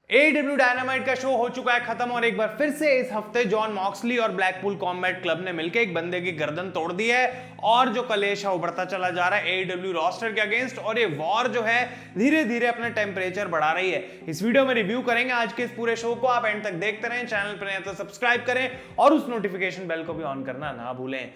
AEW dynamite का show हो चुका है खत्म और एक बार फिर से इस हफ्ते जॉन मॉक्सली और ब्लैकपूल कॉम्बैट क्लब ने मिलकर एक बंदे की गर्दन तोड़ दी है और जो कलेश है वो बढ़ता चला जा रहा है AEW रोस्टर के अगेंस्ट और ये वॉर जो है धीरे धीरे अपना टेम्परेचर बढ़ा रही है। इस वीडियो में रिव्यू करेंगे आज के इस पूरे शो को। आप एंड तक देखते रहें, चैनल पर नए तो सब्सक्राइब करें और उस नोटिफिकेशन बेल को भी ऑन करना ना भूलें।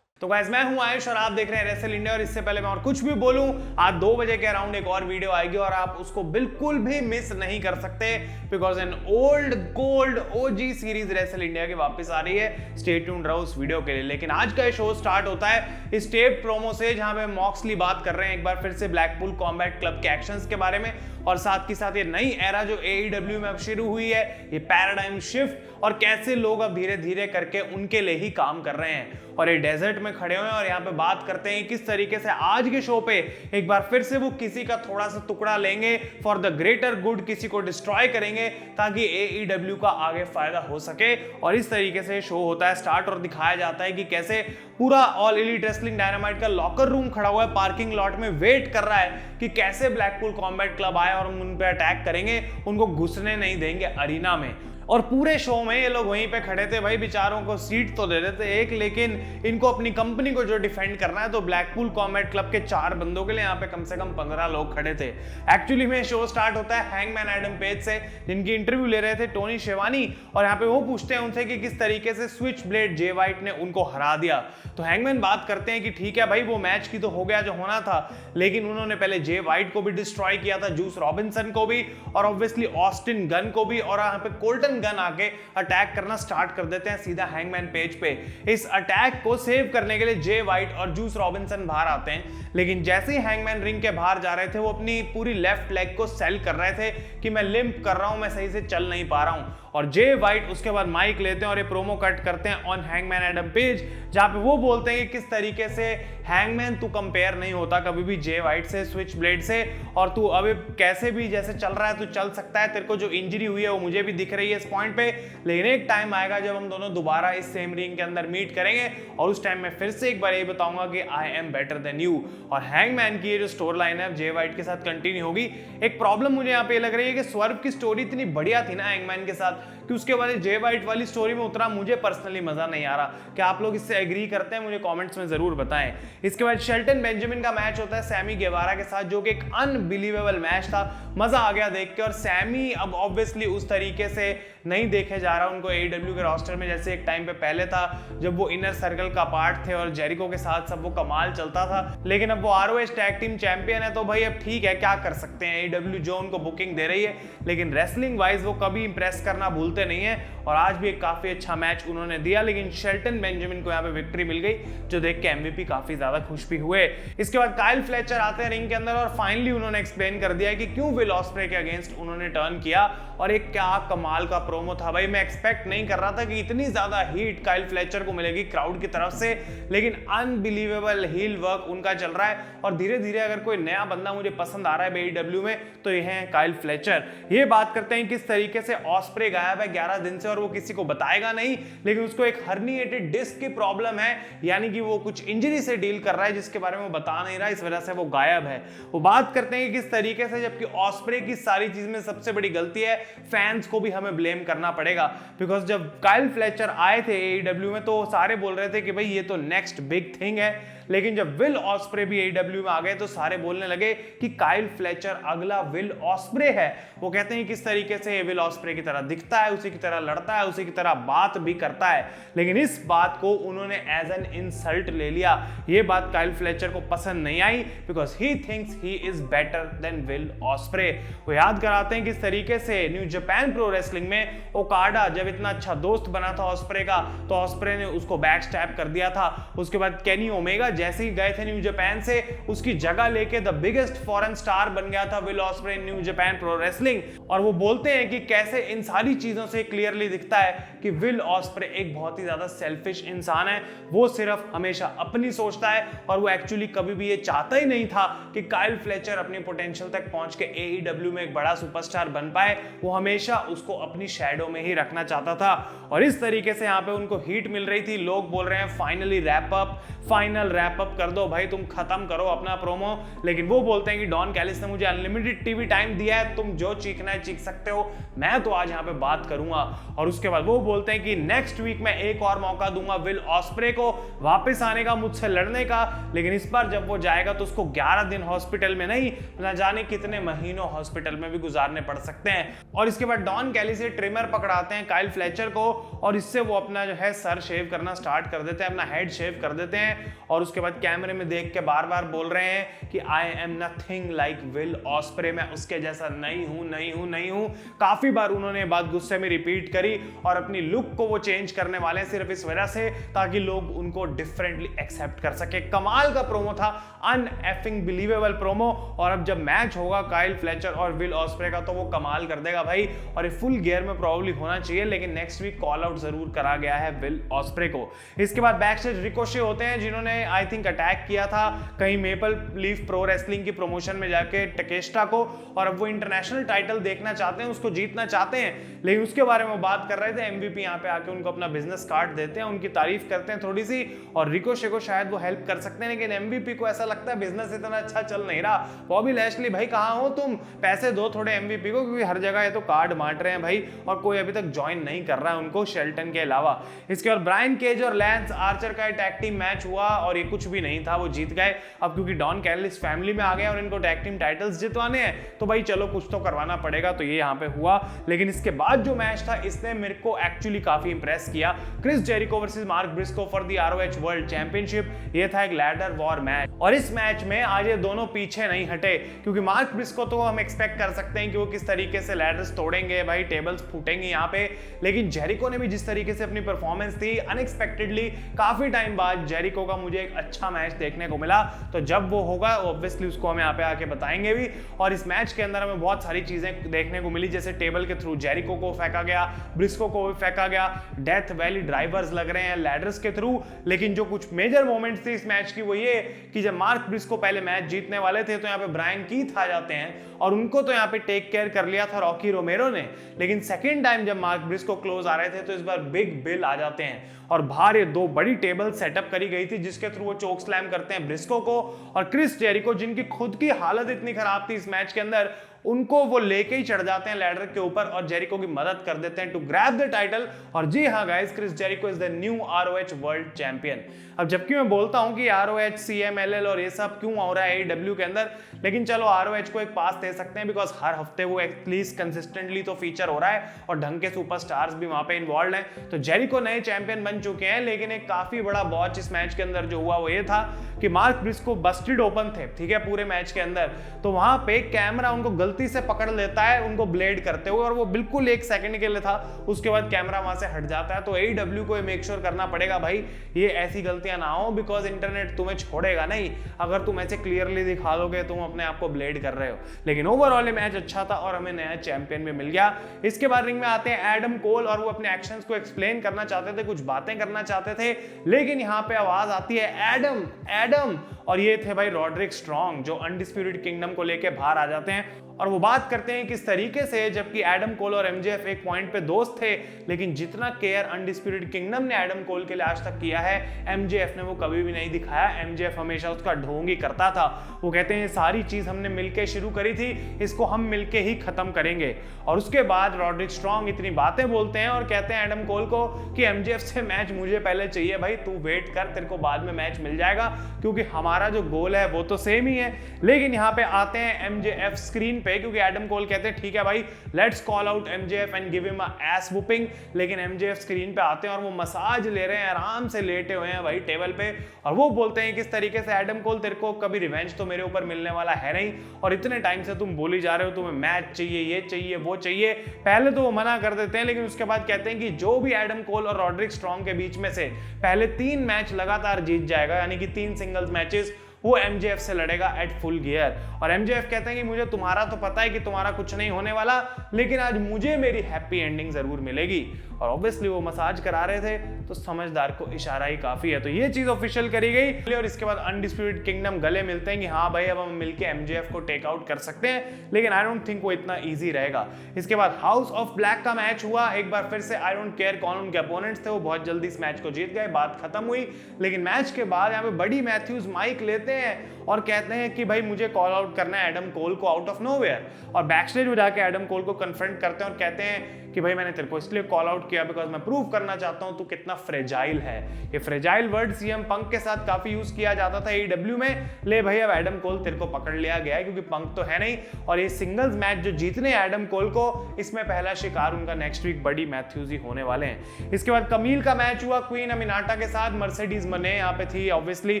तो गाइस मैं हूं आयुष और आप देख रहे हैं रेसल इंडिया। और इससे पहले मैं और कुछ भी बोलूं, आज 2 बजे के अराउंड एक और वीडियो आएगी और आप उसको बिल्कुल भी मिस नहीं कर सकते because an old gold OG series wrestle India की वापस आ रही है। स्टे ट्यून्ड रहो उस वीडियो के लिए। लेकिन आज का शो स्टार्ट होता है इस टेप प्रोमो से जहां पे मॉक्सली बात कर रहे हैं एक बार फिर से ब्लैकपूल कॉम्बैट क्लब के एक्शंस के बारे में और साथ ही साथ ये नई एरा जो AEW में अब शुरू हुई है, ये पैराडाइम शिफ्ट और कैसे लोग अब धीरे धीरे करके उनके लिए ही काम कर रहे हैं और ये डेजर्ट में खड़े हुए हैं और यहाँ पे बात करते हैं किस तरीके से आज के शो पे एक बार फिर से वो किसी का थोड़ा सा टुकड़ा लेंगे फॉर द ग्रेटर गुड, किसी को डिस्ट्रॉय करेंगे ताकि AEW का आगे फायदा हो सके। और इस तरीके से शो होता है स्टार्ट और दिखाया जाता है कि कैसे पूरा ऑल एलीट रेसलिंग डायनामाइट का लॉकर रूम खड़ा हुआ है पार्किंग लॉट में, वेट कर रहा है कि कैसे ब्लैकपूल कॉम्बैट क्लब आए और उन पे अटैक करेंगे, उनको घुसने नहीं देंगे अरीना में। और पूरे शो में ये लोग वहीं पे खड़े थे भाई, बेचारों को सीट तो दे देते एक, लेकिन इनको अपनी कंपनी को जो डिफेंड करना है तो ब्लैकपूल कॉम्बैट क्लब के 4 बंदों के लिए यहाँ पे कम से कम 15 लोग खड़े थे। एक्चुअली में शो स्टार्ट होता है हैंगमैन एडम पेज से, जिनकी इंटरव्यू ले रहे थे टोनी शेवानी और यहाँ पे वो पूछते हैं उनसे कि किस तरीके से स्विच ब्लेड जे वाइट ने उनको हरा दिया। तो हैंगमैन बात करते हैं कि ठीक है भाई, वो मैच की तो हो गया जो होना था, लेकिन उन्होंने पहले जे वाइट को भी डिस्ट्रॉय किया था, जूस रॉबिन्सन को भी और ऑब्वियसली ऑस्टिन गन को भी, और यहाँ पे कोल्टन गन आके अटैक करना स्टार्ट कर देते हैं सीधा हैंगमैन पेज पे। इस अटैक को सेव करने के लिए जे वाइट और जूस रॉबिन्सन बाहर आते हैं, लेकिन जैसे ही हैंगमैन रिंग के बाहर जा रहे थे वो अपनी पूरी लेफ्ट लेग को सेल कर रहे थे कि मैं लिम्प कर रहा हूं, मैं सही से चल नहीं पा रहा हूं। और जे वाइट उसके बाद माइक लेते हैं और ये प्रोमो कट करते हैं ऑन हैंगमैन एडम पेज, जहां पे वो बोलते हैं कि किस तरीके से हैंगमैन तू कंपेयर नहीं होता कभी भी जे वाइट से, स्विच ब्लेड से, और तू अभी कैसे भी जैसे चल रहा है तू चल सकता है, तेरे को जो इंजरी हुई है वो मुझे भी दिख रही है इस पॉइंट पे, लेकिन एक टाइम आएगा जब हम दोनों दोबारा इस सेम रिंग के अंदर मीट करेंगे और उस टाइम मैं फिर से एक बार ये बताऊंगा कि I am better than you. और हैंगमैन की ये जो स्टोरी लाइन है जे वाइट के साथ कंटिन्यू होगी। एक प्रॉब्लम मुझे यहाँ पे लग रही है कि स्वर्व की स्टोरी इतनी बढ़िया थी ना हैंगमैन के साथ कि उसके बाद जे वाइट वाली स्टोरी में उतना मुझे पर्सनली मजा नहीं आ रहा। क्या आप लोग इससे एग्री करते हैं? मुझे कमेंट्स में जरूर बताएं। इसके बाद शेल्टन बेंजामिन का मैच होता है सैमी गेवारा के साथ, जो कि एक अनबिलीवेबल मैच था, मजा आ गया देख के। और सैमी अब ऑब्वियसली उस तरीके से नहीं देखे जा रहा उनको AEW के रोस्टर में जैसे एक टाइम पे पहले था जब वो इनर सर्कल का पार्ट थे और जेरिको के साथ सब वो कमाल चलता था। लेकिन अब वो ROH टैग टीम चैंपियन है तो भाई अब ठीक है, क्या कर सकते हैं। AEW जो उनको बुकिंग दे रही है, लेकिन रेसलिंग वाइज वो कभी इंप्रेस करना भूलते नहीं है और आज भी एक काफी अच्छा मैच उन्होंने दिया। लेकिन शेल्टन बेंजामिन को यहाँ पे विक्ट्री मिल गई जो देख के MVP काफी ज्यादा खुश भी हुए। इसके बाद काइल फ्लेचर आते हैं रिंग के अंदर और फाइनली उन्होंने एक्सप्लेन कर दिया कि क्यों विल ऑस्प्रे के अगेंस्ट उन्होंने टर्न किया और एक क्या कमाल का प्रोमो था भाई। मैं एक्सपेक्ट नहीं कर रहा था कि इतनी ज्यादा हीट काइल फ्लेचर को मिलेगी क्राउड की तरफ से, लेकिन अनबिलीवेबल हील वर्क उनका चल रहा है और धीरे धीरे अगर कोई नया बंदा मुझे पसंद आ रहा है AEW में तो ये है काइल फ्लेचर। ये बात करते हैं किस तरीके से ऑस्प्रे गायब है 11 दिन से और वो किसी को बताएगा नहीं, लेकिन उसको एक हर्निएटेड डिस्क की प्रॉब्लम है, यानी कि वो कुछ इंजरी से डील कर रहा है जिसके बारे में वो बता नहीं रहा, इस वजह से वो गायब है। वो बात करते हैं कि किस तरीके से, जबकि ऑस्प्रे की सारी चीज में सबसे बड़ी गलती है, फैंस को भी हमें ब्लेम करना पड़ेगा बिकॉज जब काइल फ्लेचर आए थे AEW में तो सारे बोल रहे थे कि भाई ये तो नेक्स्ट बिग थिंग है, लेकिन जब विल ऑस्प्रे भी AEW में आ गए तो सारे बोलने लगे कि काइल फ्लेचर अगला विल ऑस्प्रे है। वो कहते हैं किस तरीके से विल ऑस्प्रे की तरह दिखता है, उसी की तरह लड़ता है, उसी की तरह बात भी करता है, लेकिन इस बात को उन्होंने एज एन इंसल्ट ले लिया। ये बात काइल फ्लेचर को पसंद नहीं आई because he thinks he is better than Will Ospreay. वो याद कराते हैं किस तरीके से न्यू जापान प्रो रेसलिंग में ओकाडा जब इतना अच्छा दोस्त बना था ऑस्प्रे का तो ऑस्प्रे ने उसको बैक स्टैप कर दिया था। उसके बाद केनी ओमेगा जैसे ही गए थे न्यू जापान से उसकी जगह लेके द बिगेस्ट फॉरेन स्टार बन गया था will osprey new Japan Pro wrestling. और वो बोलते हैं कि कैसे इन सारी चीजों से क्लियरली दिखता है कि विल ऑस्प्रे एक बहुत ही ज्यादा सेल्फिश इंसान है। वो सिर्फ हमेशा अपनी सोचता है और वो एक्चुअली कभी भी ये चाहता ही नहीं था कि काइल फ्लेचर अपनी पोटेंशियल तक पहुंच के AEW में एक बड़ा सुपरस्टार बन पाए। वो हमेशा उसको अपनी शैडो में ही रखना चाहता था और इस तरीके से यहाँ पे उनको हीट मिल रही थी। लोग बोल रहे हैं finally wrap up, final wrap up कर दो भाई, तुम खत्म करो अपना प्रोमो। लेकिन वो बोलते हैं कि डॉन कैलिस ने मुझे अनलिमिटेड टीवी टाइम दिया है, तुम जो चीखना है चीख सकते हो, मैं तो आज यहाँ पे बात करूंगा। और उसके बाद वो बोलते हैं कि नेक्स्ट वीक मैं एक और मौका दूंगा विल ऑस्प्रे को वापस आने का, मुझसे लड़ने का। लेकिन इस बार जब वो जाएगा तो उसको 11 दिन हॉस्पिटल में नहीं, ना जाने कितने महीनों हॉस्पिटल में भी गुजारने पड़ सकते हैं। और इसके बाद डॉन कैली से ट्रिमर पकड़ाते हैं काइल फ्लेचर को, और इससे वो अपना जो है सर शेव करना स्टार्ट कर देते हैं, अपना हेड शेव कर देते हैं। और उसके बाद कैमरे में देख के बार बार बोल रहे हैं कि I am nothing like will osprey, मैं उसके जैसा नहीं हूं, नहीं हूं, नहीं हूं। काफी बार उन्होंने ये बात गुस्से में रिपीट करी, और अपनी लुक को वो चेंज करने वाले हैं सिर्फ इस वजह से ताकि लोग उनको डिफरेंटली एक्सेप्ट कर सके। कमाल का प्रोमो था, अनएफिंग बिलीवेबल प्रोमो। और अब जब मैच होगा काइल फ्लेचर और विल ऑस्प्रे का तो वो कमाल कर देगा भाई, और ये फुल गियर में प्रोबेबली होना चाहिए। लेकिन नेक्स्ट वीक कॉल आउट जरूर करा गया है विल ऑस्प्रे को। इसके बाद बैक स्टेज रिकोशे होते हैं, जिन्होंने आई थिंक अटैक किया था कहीं मेपल लीफ प्रो रेसलिंग की प्रमोशन में जाके टकेस्टा को, और अब वो इंटरनेशनल टाइटल देखना चाहते हैं, उसको जीतना चाहते हैं। लेकिन उसके बारे में बात कर रहे थे, एमवीपी यहाँ पे आके उनको अपना बिजनेस कार्ड देते हैं, उनकी तारीफ करते हैं थोड़ी सी, और रिकोशे को शायद वो हेल्प कर सकते हैं। लेकिन एमवीपी को ऐसा लगता है बिजनेस इतना अच्छा चल नहीं रहा। बॉबी लैशली भाई कहां हो तुम, पैसे दो थोड़े एमवीपी को, क्योंकि हर जगह ये तो कार्ड बांट रहे हैं भाई, और कोई अभी तक ज्वाइन नहीं कर रहा है उनको शेल्टन के अलावा। इसके बाद ब्रायन केज और लैंस आर्चर का टैग टीम मैच हुआ, और ये कुछ भी नहीं था, वो जीत गए। अब क्योंकि डॉन कैलिस फैमिली में आ गए और इनको टैग टीम टाइटल्स जितवाने हैं, तो भाई चलो कुछ तो करवाना पड़ेगा, तो ये यहाँ पे हुआ। लेकिन इसके बाद जो मैच था इसने मेरे को एक्चुअली काफी इंप्रेस किया। Chris Jericho versus Mark Briscoe for the ROH world championship, ये था एक लैडर वॉर मैच। और इस मैच में आज ये दोनों पीछे नहीं हटे, क्योंकि मार्क ब्रिस्को तो हम एक्सपेक्ट कर सकते हैं कि वो किस तरीके से लैडर्स तोड़ेंगे भाई, टेबल्स फूटेंगे यहाँ पे। लेकिन जेरिको ने भी जिस तरीके से अपनी परफॉर्मेंस दी, अनएक्सपेक्टेडली काफी टाइम बाद जेरिको का मुझे एक अच्छा मैच देखने को मिला। तो जब वो होगा ऑब्वियसली उसको हम यहाँ पे आके बताएंगे भी। और इस मैच के अंदर हमें बहुत सारी चीजें देखने को मिली, जैसे टेबल के थ्रू जेरिको को फेंका गया, ब्रिस्को को भी फेंका गया, डेथ वैली ड्राइवर्स लग रहे हैं लैडर्स के थ्रू। लेकिन जो कुछ मेजर मोमेंट्स थे इस मैच की वो ये कि जब मार्क ब्रिस्को पहले मैच जीतने वाले थे तो यहाँ पे ब्रायन कीथ आ जाते हैं, और उनको तो यहाँ पे टेक केयर कर लिया था रॉकी रोमेरो ने। लेकिन सेकेंड टाइम जब मार्क ब्रिस्को क्लोज आ रहे थे तो इस बार बिग बिल आ जाते हैं, और बाहर ये दो बड़ी टेबल सेटअप करी गई थी जिसके थ्रू वो चोक स्लैम करते हैं ब्रिस्को को। और क्रिस जेरिको जिनकी खुद की हालत इतनी खराब थी इस मैच के अंदर, उनको वो लेके ही चढ़ जाते हैं लैडर के ऊपर और जेरिको की मदद कर देते हैं टू ग्रैब द टाइटल। और जी हाँ guys, Chris Jericho is the new ROH world champion. अब जबकि मैं बोलता हूं कि ROH, CMLL और ये सब क्यों हो रहा है AEW के अंदर, लेकिन चलो ROH को एक पास दे सकते हैं, बिकॉज हर हफ्ते वो एटलीस्ट कंसिस्टेंटली तो फीचर हो रहा है और ढंग के सुपरस्टार्स भी वहां पे इन्वॉल्व हैं। तो जेरिको नए चैंपियन बन चुके हैं। लेकिन एक काफी बड़ा बॉच इस मैच के अंदर जो हुआ वो ये था कि मार्क ब्रिस्को बस्टेड ओपन थे, ठीक है, पूरे मैच के अंदर। तो वहां पे कैमरा उनको गलती से पकड़ लेता है उनको ब्लेड करते हुए, और वो बिल्कुल एक सेकंड के लिए था, उसके बाद कैमरा वहां से हट जाता है। तो AEW को मेक श्योर करना पड़ेगा भाई ये ऐसी गलतियां ना हो, बिकॉज इंटरनेट तुम्हें छोड़ेगा नहीं अगर तुम ऐसे क्लियरली दिखा दोगे तुम अपने आप को ब्लेड कर रहे हो। लेकिन ओवरऑल मैच अच्छा था और हमें नया चैंपियन भी मिल गया। इसके बाद रिंग में आते हैं एडम कोल, और वो अपने एक्शंस को एक्सप्लेन करना चाहते थे, कुछ बातें करना चाहते थे। लेकिन यहाँ पे आवाज आती है एडम एडम, और ये थे भाई रॉड्रिक स्ट्रॉन्ग जो अनडिस्प्यूटेड किंगडम को लेके बाहर आ जाते हैं। और वो बात करते हैं किस तरीके से, जबकि एडम कोल और MJF एक पॉइंट पे दोस्त थे, लेकिन जितना केयर अनडिस्प्यूटेड किंगडम ने एडम कोल के लिए आज तक किया है MJF ने वो कभी भी नहीं दिखाया। MJF हमेशा उसका ढोंग ही करता था। वो कहते हैं सारी चीज हमने मिलके शुरू करी थी, इसको हम मिलके ही खत्म करेंगे। और उसके बाद रॉड्रिक स्ट्रॉन्ग इतनी बातें बोलते हैं और कहते हैं एडम कोल को कि MJF से मैच मुझे पहले चाहिए भाई, तू वेट कर, तेरे को बाद में मैच मिल जाएगा, क्योंकि हमारा जो गोल है वो तो सेम ही है। लेकिन यहाँ पे आते हैं MJF स्क्रीन पे, क्योंकि एडम कोल कहते हैं ठीक है भाई, let's call out MJF and give him a S whopping. लेकिन MJF स्क्रीन पे आते हैं और वो मसाज ले रहे हैं, आराम से लेटे हुए हैं भाई टेबल पे, और वो बोलते हैं किस तरीके से एडम कोल तेरे को कभी रिवेंज तो मेरे ऊपर मिलने वाला है नहीं, और इतने टाइम से तुम बोली जा रहे हो तुम्हें मैच चाहिए, ये चाहिए, वो चाहिए। पहले तो वो मना कर देते हैं, लेकिन उसके बाद कहते हैं कि जो भी एडम कोल और रॉड्रिक स्ट्रॉन्ग के बीच में से पहले 3 मैच लगातार जीत जाएगा, यानी कि 3 सिंगल्स मैचेस, वो MJF से लड़ेगा एट फुल गियर। और MJF कहते हैं कि मुझे तुम्हारा तो पता है कि तुम्हारा कुछ नहीं होने वाला, लेकिन आज मुझे मेरी हैप्पी एंडिंग जरूर मिलेगी। और ऑब्वियसली वो मसाज करा रहे थे, तो समझदार को इशारा ही काफी है। तो ये चीज ऑफिशियल करी गई और इसके बाद अनडिस्प्यूटेड किंगडम गले मिलते हैं कि हाँ भाई अब हम मिलके MJF को टेक आउट कर सकते हैं, लेकिन आई डोंट थिंक वो इतना ईजी रहेगा। इसके बाद हाउस ऑफ ब्लैक का मैच हुआ, एक बार फिर से आई डोंट केयर कौन उनके अपोनेंट्स थे, वो बहुत जल्दी इस मैच को जीत गए, बात खत्म हुई। लेकिन मैच के बाद यहाँ पे बडी मैथ्यूज माइक लेते हैं और कहते हैं कि भाई मुझे कॉल आउट करना है एडम कोल को आउट ऑफ नोवेयर, और बैकस्टेज में जाके एडम कोल को कन्फ्रंट करते हैं और कहते हैं कि भाई मैंने तेरे को इसलिए कॉल आउट किया बिकॉज मैं प्रूव करना चाहता हूं तू कितना फ्रेजाइल है। ये फ्रेजाइल वर्ड सीएम पंक के साथ काफी यूज किया जाता था AEW में। ले भाई अब एडम कोल तेरे को पकड़ लिया गया है क्योंकि पंक तो है नहीं, और ये सिंगल्स मैच जो जीतने एडम कोल को, इसमें पहला शिकार उनका नेक्स्ट वीक बडी मैथ्यूज ही होने वाले हैं। इसके बाद कमील का मैच हुआ क्वीन अमिनाटा के साथ, मर्सिडीज मने यहाँ पे थी ऑब्वियसली,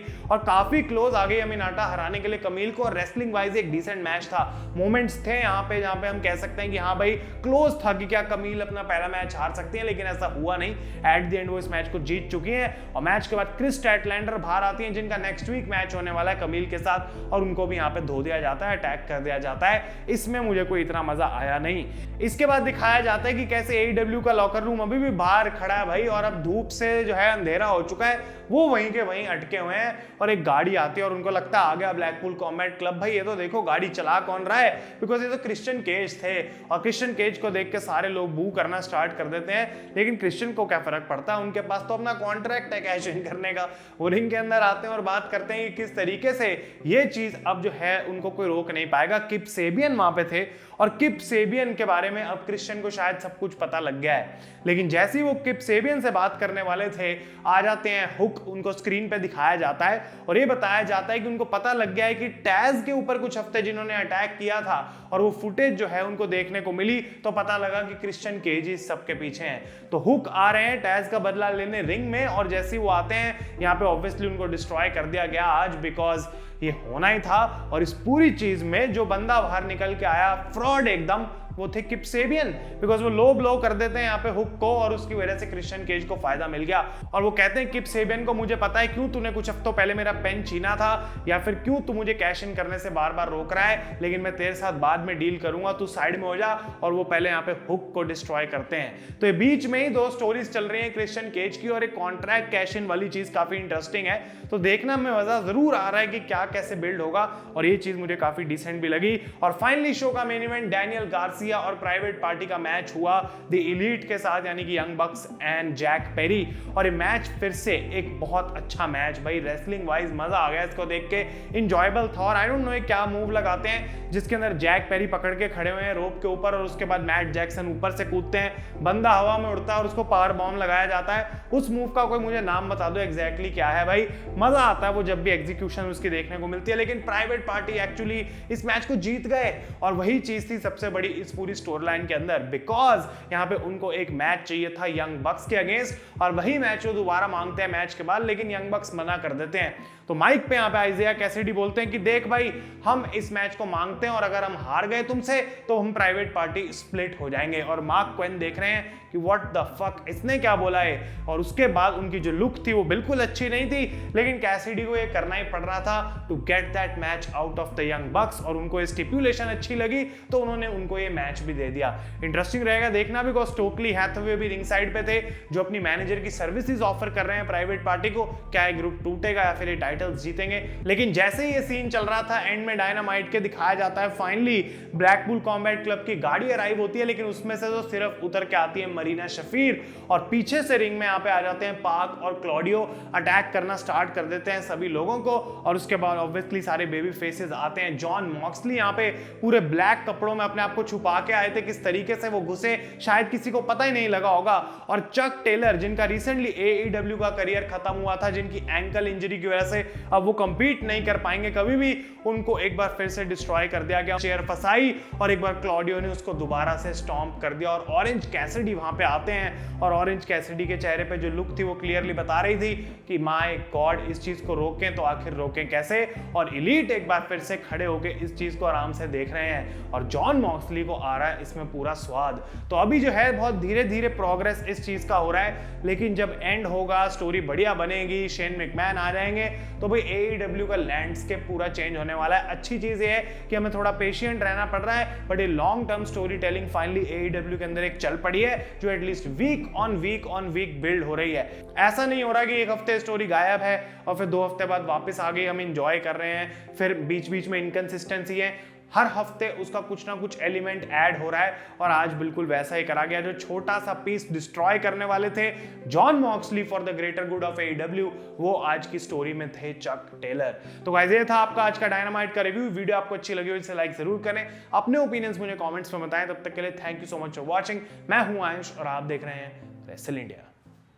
और काफी क्लोज आ गई अमिनाटा हराने के लिए कमील को, और रेसलिंग वाइज एक डिसेंट मैच था, मोमेंट्स थे यहाँ पे जहाँ पे हम कह सकते हैं कि हाँ भाई क्लोज था कि क्या कमील अपना पहला मैच हार सकती है, लेकिन ऐसा हुआ नहीं। एट द एंड वो इस मैच को जीत चुकी हैं, और मैच के बाद क्रिस स्टैटलैंडर बाहर आती हैं जिनका नेक्स्ट वीक मैच होने वाला है कमील के साथ, और उनको भी यहाँ पे धो दिया जाता है, अटैक कर दिया जाता है। इसमें मुझे कोई इतना मजा आया नहीं। इसके बाद दिखाया जाता है कि कैसे AEW का लॉकर रूम अभी भी बाहर खड़ा है भाई, और अब धूप से जो है अंधेरा हो चुका है, वो वहीं के वहीं अटके हुए हैं, और एक गाड़ी आती है और उनको लगता है आ गया ब्लैकपूल कॉम्बैट क्लब। भाई ये तो देखो गाड़ी चला कौन रहा है, बिकॉज ये तो क्रिश्चियन केज थे, और क्रिश्चियन केज को देख के सारे लोग बू करना स्टार्ट कर देते हैं, लेकिन क्रिश्चियन को क्या फर्क पड़ता है, उनके पास तो अपना कॉन्ट्रैक्ट है कैश इन करने का। वो रिंग के अंदर आते हैं और बात करते हैं कि किस तरीके से ये चीज अब जो है उनको कोई रोक नहीं पाएगा। किप सेबियन वहां पे थे, और किप सेबियन के बारे में अब क्रिश्चियन को शायद सब कुछ पता लग गया है, लेकिन जैसे ही वो किप सेबियन से बात करने वाले थे, आ जाते हैं हुक, उनको स्क्रीन पे दिखाया जाता है और ये बताया जाता है कि उनको पता लग गया है कि टैज के ऊपर कुछ हफ्ते जिन्होंने अटैक किया था, और वो फुटेज जो है उनको देखने को मिली, तो पता लगा कि क्रिश्चियन केज इस सबके पीछे हैं। तो हुक आ रहे हैं टैज का बदला लेने रिंग में, और जैसे ही वो आते हैं यहाँ पे ऑब्वियसली उनको डिस्ट्रॉय कर दिया गया आज, बिकॉज ये होना ही था। और इस पूरी चीज में जो बंदा बाहर निकल के आया फ्रॉड एकदम, वो थे किप सेबियन, बिकॉज वो लो ब्लो कर देते हैं यहाँ पे हुक को, और उसकी वजह से क्रिश्चियन केज को फायदा मिल गया। और वो कहते हैं किप सेबियन को, मुझे पता है क्यों तूने कुछ हफ्तों पहले मेरा पेन छीना था, या फिर क्यों तू मुझे कैश इन करने से बार बार रोक रहा है, लेकिन मैं तेरे साथ बाद में डील करूंगा, तू साइड में हो जा। और वो पहले यहाँ पे हुक को डिस्ट्रॉय करते हैं। तो ये बीच में ही दो स्टोरीज चल रही है क्रिश्चियन केज की, और एक कॉन्ट्रैक्ट कैश इन वाली चीज काफी इंटरेस्टिंग है, तो देखना में मजा जरूर आ रहा है कि क्या कैसे बिल्ड होगा, और ये चीज मुझे काफी डिसेंट भी लगी। और फाइनली शो का मेन इवेंट डैनियल गार्सिया और प्राइवेट पार्टी का मैच हुआ द एलीट के साथ, यानी कि Young Bucks and Jack Perry, और ये मैच फिर से एक बहुत अच्छा मैच भाई, रेसलिंग वाइज मजा आ गया इसको देख के, इंजॉयबल था। और आई डोंट नो क्या मूव लगाते हैं जिसके अंदर जैक पेरी पकड़ के खड़े हुए हैं रोप के ऊपर, और उसके बाद मैट जैक्सन ऊपर से कूदते हैं, बंदा हवा में उड़ता है और उसको पावर बॉम्ब लगाया जाता है। उस मूव का कोई मुझे नाम बता दो एग्जैक्टली क्या है भाई, मजा आता है वो जब भी एग्जीक्यूशन उसकी देखने को मिलती है। लेकिन प्राइवेट पार्टी एक्चुअली इस मैच को जीत गए, और वही चीज थी सबसे बड़ी इस पूरी स्टोरी लाइन के अंदर, बिकॉज यहाँ पे उनको एक मैच चाहिए था यंग बक्स के अगेंस्ट, और वही मैच वो दोबारा मांगते हैं मैच के बाद, लेकिन यंग बक्स मना कर देते हैं। तो माइक पे यहाँ पे आइजिया कैसिडी बोलते हैं कि देख भाई हम इस मैच को मांगते हैं, और अगर हम हार गए तुमसे तो हम प्राइवेट पार्टी स्प्लिट हो जाएंगे। और मार्क क्वेन देख रहे हैं कि व्हाट द फक इसने क्या बोला है, और उसके बाद उनकी जो लुक थी वो बिल्कुल अच्छी नहीं थी, लेकिन कैसिडी को ये करना ही पड़ रहा था to get that match out of the Young Bucks, और उनको ये स्टिपुलेशन अच्छी लगी तो उन्होंने उनको ये मैच भी दे दिया। इंटरेस्टिंग रहेगा देखना, बिकॉज स्टोकली हैथवे भी रिंग साइड पे थे जो अपनी मैनेजर की सर्विसेज ऑफर कर रहे हैं प्राइवेट पार्टी को। क्या ये ग्रुप टूटेगा या फिर ये टाइटल्स जीतेंगे? लेकिन जैसे ही ये सीन चल रहा था, एंड में डायनामाइट के दिखाया जाता है फाइनली ब्लैकपूल कॉम्बैट क्लब की गाड़ी अराइव होती है, लेकिन उसमें से तो सिर्फ उतर के आती है मरीना शफीर, और पीछे से रिंग में यहाँ पे आ जाते हैं पाक और क्लॉडियो, अटैक करना स्टार्ट कर देते हैं सभी लोगों को। और उसके बाद ऑब्वियसली सारे बेबी फेसेस आते हैं। जॉन मॉक्सली यहाँ पे पूरे ब्लैक कपड़ों में अपने आप को छुपा के आए थे, किस तरीके से वो घुसे शायद किसी को पता ही नहीं लगा होगा। और चक टेलर जिनका रिसेंटली AEW का करियर खत्म हुआ था, जिनकी एंकल इंजरी की वजह से अब वो कंपीट नहीं कर पाएंगे कभी भी, उनको एक बार फिर से डिस्ट्रॉय कर दिया गया, चेयर फंसाई, और एक बार क्लॉडियो ने उसको दोबारा से स्टॉम्प कर दिया। और ऑरेंज कैसिडी वहां पे आते हैं, और ऑरेंज कैसिडी के चेहरे पे जो लुक थी वो क्लियरली बता रही थी कि माय गॉड इस चीज को रोकें तो आखिर रोकें कैसे। और एलीट एक बार फिर से खड़े होके इस चीज को आराम से देख रहे हैं, और जॉन मॉक्सली को आ रहा है इसमें पूरा स्वाद। तो अभी जो है बहुत धीरे धीरे प्रोग्रेस इस चीज का हो रहा है, लेकिन जब एंड होगा, स्टोरी बढ़िया बनेगी, शेन मैकमैन आ जाएंगे, तो भाई AEW का लैंडस्केप पूरा चेंज होने वाला है। अच्छी चीज ये है कि हमें थोड़ा पेशिएंट रहना पड़ रहा है, बट ये long term story telling finally AEW के अंदर एक चल पड़ी है, जो at least week on week build हो रही है। ऐसा नहीं हो रहा कि एक हफ्ते स्टोरी गायब है और फिर 2 हफ्ते बाद वापस आ गई, हम इंजॉय कर रहे हैं, फिर बीच बीच में इनकंसिस्टेंसी है। हर हफ्ते उसका कुछ ना कुछ एलिमेंट ऐड हो रहा है और आज बिल्कुल वैसा ही करा गया। जो छोटा सा पीस डिस्ट्रॉय करने वाले थे John Moxley for the greater good of AEW, वो आज की स्टोरी में थे चक टेलर। तो गाइस ये था आपका आज का डायनामाइट का रिव्यू। वीडियो आपको अच्छी लगी हो इसे लाइक जरूर करें, अपने ओपिनियंस मुझे कमेंट्स में बताएं। तब तक के लिए thank you so much for watching. मैं हूं आयुष और आप देख रहे हैं रेसल इंडिया।